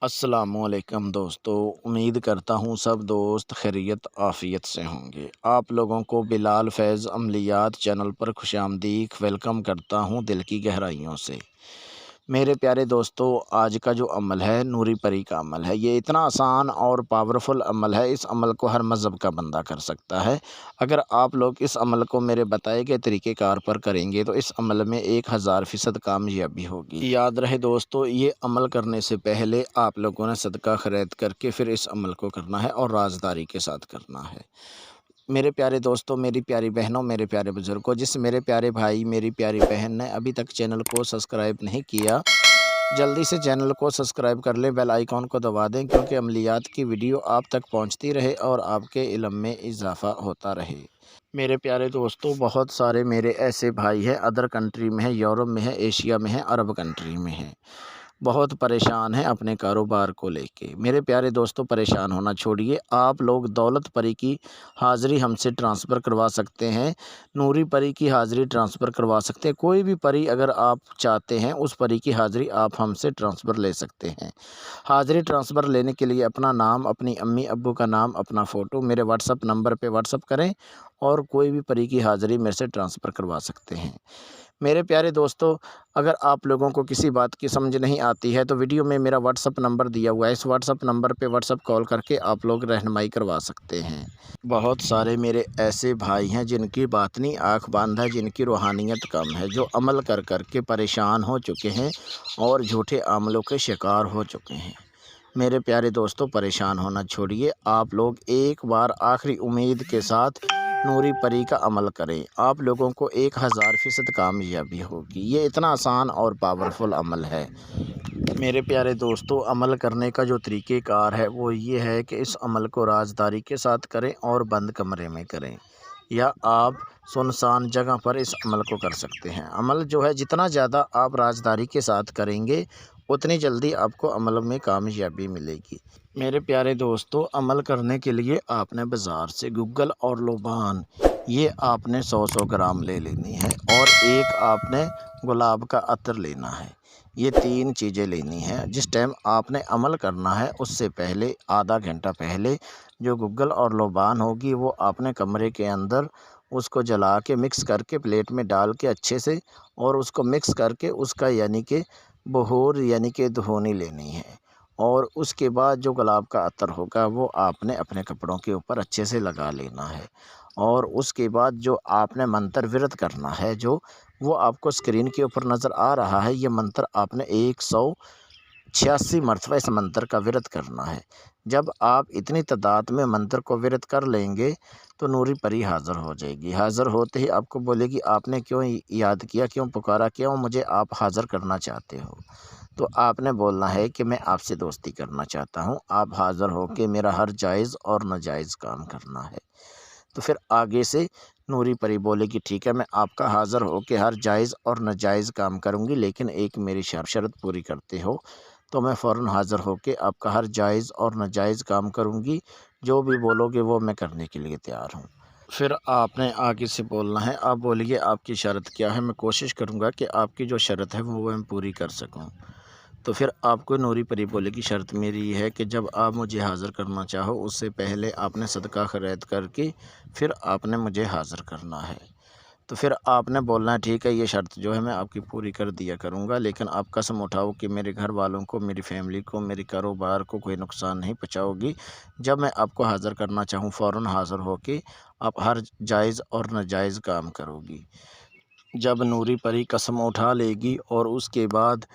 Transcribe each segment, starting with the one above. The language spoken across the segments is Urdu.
السلام علیکم دوستو، امید کرتا ہوں سب دوست خیریت عافیت سے ہوں گے۔ آپ لوگوں کو بلال فیض عملیات چینل پر خوش آمدید ویلکم کرتا ہوں دل کی گہرائیوں سے۔ میرے پیارے دوستو، آج کا جو عمل ہے نوری پری کا عمل ہے، یہ اتنا آسان اور پاورفل عمل ہے، اس عمل کو ہر مذہب کا بندہ کر سکتا ہے۔ اگر آپ لوگ اس عمل کو میرے بتائے گئے طریقہ کار پر کریں گے تو اس عمل میں 1000% کامیابی ہوگی۔ یاد رہے دوستو، یہ عمل کرنے سے پہلے آپ لوگوں نے صدقہ خیرات کر کے پھر اس عمل کو کرنا ہے اور رازداری کے ساتھ کرنا ہے۔ میرے پیارے دوستوں، میری پیاری بہنوں، میرے پیارے بزرگوں، جس میرے پیارے بھائی میری پیاری بہن نے ابھی تک چینل کو سبسکرائب نہیں کیا، جلدی سے چینل کو سبسکرائب کر لیں، بیل آئیکن کو دبا دیں، کیونکہ عملیات کی ویڈیو آپ تک پہنچتی رہے اور آپ کے علم میں اضافہ ہوتا رہے۔ میرے پیارے دوستوں، بہت سارے میرے ایسے بھائی ہیں ادر کنٹری میں ہیں، یورپ میں ہیں، ایشیا میں ہیں، عرب کنٹری میں ہیں، بہت پریشان ہیں اپنے کاروبار کو لے کے۔ میرے پیارے دوستوں، پریشان ہونا چھوڑیے، آپ لوگ دولت پری کی حاضری ہم سے ٹرانسفر کروا سکتے ہیں، نوری پری کی حاضری ٹرانسفر کروا سکتے ہیں، کوئی بھی پری اگر آپ چاہتے ہیں اس پری کی حاضری آپ ہم سے ٹرانسفر لے سکتے ہیں۔ حاضری ٹرانسفر لینے کے لیے اپنا نام، اپنی امی ابو کا نام، اپنا فوٹو میرے واٹس اپ نمبر پہ واٹس اپ کریں اور کوئی بھی پری کی حاضری میرے سے ٹرانسفر کروا سکتے ہیں۔ میرے پیارے دوستو، اگر آپ لوگوں کو کسی بات کی سمجھ نہیں آتی ہے تو ویڈیو میں میرا واٹس اپ نمبر دیا ہوا ہے، اس واٹس اپ نمبر پہ واٹس اپ کال کر کے آپ لوگ رہنمائی کروا سکتے ہیں۔ بہت سارے میرے ایسے بھائی ہیں جن کی باطنی آنکھ بند ہے، جن کی روحانیت کم ہے، جو عمل کر کر کے پریشان ہو چکے ہیں اور جھوٹے عملوں کے شکار ہو چکے ہیں۔ میرے پیارے دوستو، پریشان ہونا چھوڑیے، آپ لوگ ایک بار آخری امید کے ساتھ نوری پری کا عمل کریں، آپ لوگوں کو 1000% کامیابی ہوگی۔ یہ اتنا آسان اور پاورفل عمل ہے۔ میرے پیارے دوستو، عمل کرنے کا جو طریقہ کار ہے وہ یہ ہے کہ اس عمل کو رازداری کے ساتھ کریں اور بند کمرے میں کریں، یا آپ سنسان جگہ پر اس عمل کو کر سکتے ہیں۔ عمل جو ہے جتنا زیادہ آپ رازداری کے ساتھ کریں گے اتنی جلدی آپ کو عمل میں کامیابی ملے گی۔ میرے پیارے دوستو، عمل کرنے کے لیے آپ نے بازار سے گگل اور لوبان یہ آپ نے 100 گرام لے لینی ہے، اور ایک آپ نے گلاب کا عطر لینا ہے۔ یہ 3 چیزیں لینی ہیں۔ جس ٹائم آپ نے عمل کرنا ہے اس سے پہلے آدھا گھنٹہ پہلے جو گگل اور لوبان ہوگی وہ آپ نے کمرے کے اندر اس کو جلا کے مکس کر کے پلیٹ میں ڈال کے اچھے سے، اور اس کو مکس کر کے اس کا یعنی کہ بخور یعنی کہ دھونی لینی ہے، اور اس کے بعد جو گلاب کا عطر ہوگا وہ آپ نے اپنے کپڑوں کے اوپر اچھے سے لگا لینا ہے، اور اس کے بعد جو آپ نے منتر ورد کرنا ہے جو وہ آپ کو اسکرین کے اوپر نظر آ رہا ہے، یہ منتر آپ نے 186 مرتبہ اس منتر کا ورد کرنا ہے۔ جب آپ اتنی تعداد میں منتر کو ورد کر لیں گے تو نوری پری حاضر ہو جائے گی۔ حاضر ہوتے ہی آپ کو بولے گی آپ نے کیوں یاد کیا، کیوں پکارا، کیوں مجھے آپ حاضر کرنا چاہتے ہو؟ تو آپ نے بولنا ہے کہ میں آپ سے دوستی کرنا چاہتا ہوں، آپ حاضر ہو کے میرا ہر جائز اور ناجائز کام کرنا ہے۔ تو پھر آگے سے نوری پری بولے گی ٹھیک ہے، میں آپ کا حاضر ہو کے ہر جائز اور ناجائز کام کروں گی، لیکن ایک میری شرط پوری کرتے ہو تو میں فوراً حاضر ہو کے آپ کا ہر جائز اور ناجائز کام کروں گی، جو بھی بولو گے وہ میں کرنے کے لیے تیار ہوں۔ پھر آپ نے آگے سے بولنا ہے، آپ بولیے آپ کی شرط کیا ہے، میں کوشش کروں گا کہ آپ کی جو شرط ہے وہ میں پوری کر سکوں۔ تو پھر آپ کو نوری پری بولے گی شرط میری یہ ہے کہ جب آپ مجھے حاضر کرنا چاہو اس سے پہلے آپ نے صدقہ خیرات کر کے پھر آپ نے مجھے حاضر کرنا ہے۔ تو پھر آپ نے بولنا ہے ٹھیک ہے، یہ شرط جو ہے میں آپ کی پوری کر دیا کروں گا، لیکن آپ قسم اٹھاؤ کہ میرے گھر والوں کو، میری فیملی کو، میری کاروبار کو کوئی نقصان نہیں پہنچاؤ گی۔ جب میں آپ کو حاضر کرنا چاہوں فوراً حاضر ہو کے آپ ہر جائز اور ناجائز کام کرو گی۔ جب نوری پری قسم اٹھا لے گی اور اس کے بعد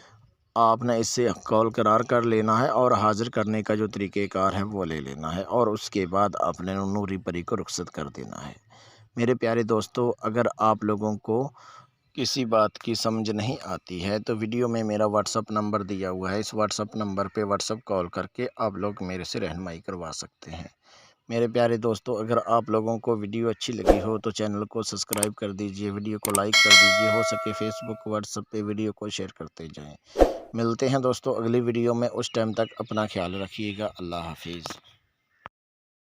آپ نے اس سے قول قرار کر لینا ہے اور حاضر کرنے کا جو طریقہ کار ہے وہ لے لینا ہے، اور اس کے بعد آپ نے نوری پری کو رخصت کر دینا ہے۔ میرے پیارے دوستو، اگر آپ لوگوں کو کسی بات کی سمجھ نہیں آتی ہے تو ویڈیو میں میرا واٹس اپ نمبر دیا ہوا ہے، اس واٹس اپ نمبر پہ واٹس اپ کال کر کے آپ لوگ میرے سے رہنمائی کروا سکتے ہیں۔ میرے پیارے دوستو، اگر آپ لوگوں کو ویڈیو اچھی لگی ہو تو چینل کو سبسکرائب کر دیجئے، ویڈیو کو لائک کر دیجئے، ہو سکے فیس بک واٹس اپ پہ ویڈیو کو شیئر کرتے جائیں۔ ملتے ہیں دوستو اگلی ویڈیو میں، اس ٹائم تک اپنا خیال رکھیے گا۔ اللہ حافظ۔